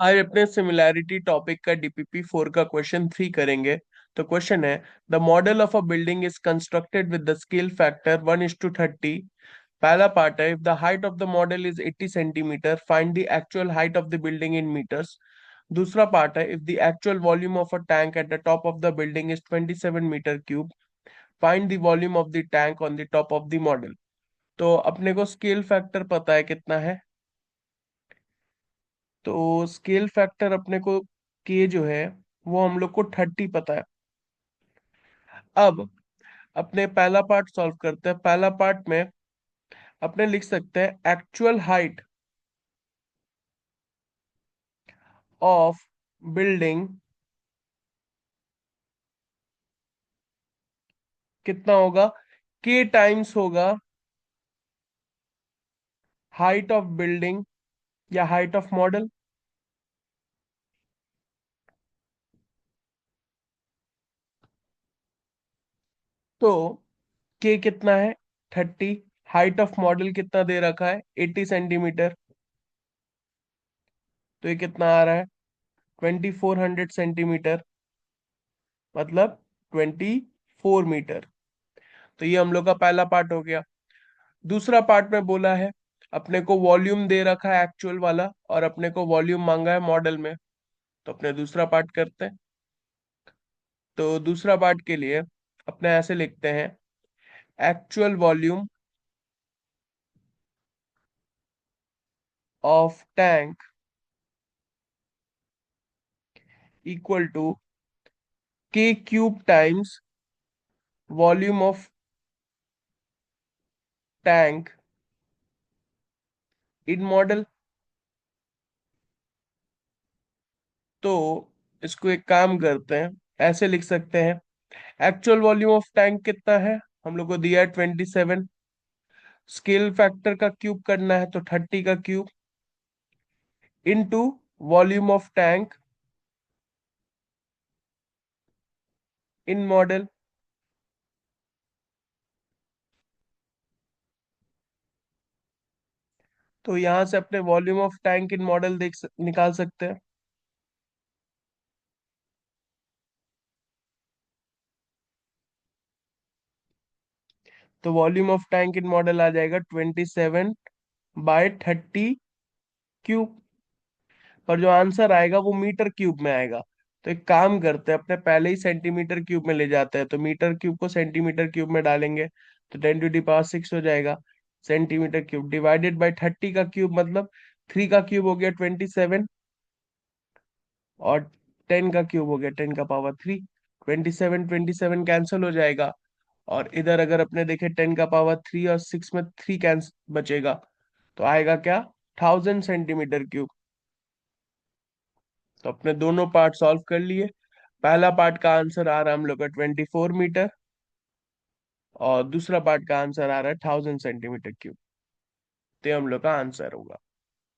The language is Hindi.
आज अपने सिमिलैरिटी टॉपिक का DPP 4 का क्वेश्चन 3 करेंगे। तो क्वेश्चन है, the model of a building is constructed with the scale factor 1:30। पहला पार्ट है, if the height of the model is 80 centimetre find the actual height of the building in metres. दूसरा पार्ट है, if the actual volume of a tank at the top of the building is 27 metre cube find the volume of the tank on the top of the model. तो अपने को स्केल फैक्टर पता है कितना है। तो स्केल फैक्टर अपने को के जो है वो हम लोग को 30 पता है। अब अपने पहला पार्ट सॉल्व करते हैं। पहला पार्ट में अपने लिख सकते हैं एक्चुअल हाइट ऑफ बिल्डिंग कितना होगा, के टाइम्स होगा हाइट ऑफ बिल्डिंग या हाइट ऑफ मॉडल। तो के कितना है, 30। हाइट ऑफ मॉडल कितना दे रखा है, 80 सेंटीमीटर। तो ये कितना आ रहा है, 2400 सेंटीमीटर, मतलब 24 मीटर। तो ये हम लोग का पहला पार्ट हो गया। दूसरा पार्ट में बोला है, अपने को वॉल्यूम दे रखा है एक्चुअल वाला और अपने को वॉल्यूम मांगा है मॉडल में। तो अपने दूसरा पार्ट करते हैं। तो दूसरा पार्ट के लिए अपने ऐसे लिखते हैं, actual volume of tank equal to K cube times volume of tank in model. तो इसको एक काम करते हैं, ऐसे लिख सकते हैं, एक्चुअल वॉल्यूम ऑफ टैंक कितना है, हम लोग को दिया है 27। स्केल फैक्टर का क्यूब करना है तो 30 का cube into volume of tank in model. तो यहां से अपने volume of tank in model निकाल सकते हैं। तो volume of tank in model आ जाएगा 27/30 क्यूब। पर जो आंसर आएगा वो मीटर क्यूब में आएगा। तो एक काम करते हैं, अपने पहले ही सेंटीमीटर क्यूब में ले जाते हैं, तो मीटर क्यूब को सेंटीमीटर क्यूब में डालेंगे तो 10⁶ हो जाएगा। सेंटीमीटर क्यूब डिवाइडेड बाई 30 का क्यूब, मतलब 3 का क्यूब हो गया 27, और 10 का क्यूब हो गया 10⁻3। 27 कैंसिल हो जाएगा। और इधर अगर अपने देखे 10⁻3 और 6 में 3 कैंसिल बचेगा, तो आएगा क्या, 1000 सेंटीमीटर क्यूब। तो अपने दोनों पार्ट सॉल्व कर लिए। पहला पार्ट का आंसर आ रहा है हम लोग का 24 मीटर, और दूसरा पार्ट का आंसर आ रहा है 1000 सेंटीमीटर क्यूब। तो ये हम लोग का आंसर होगा।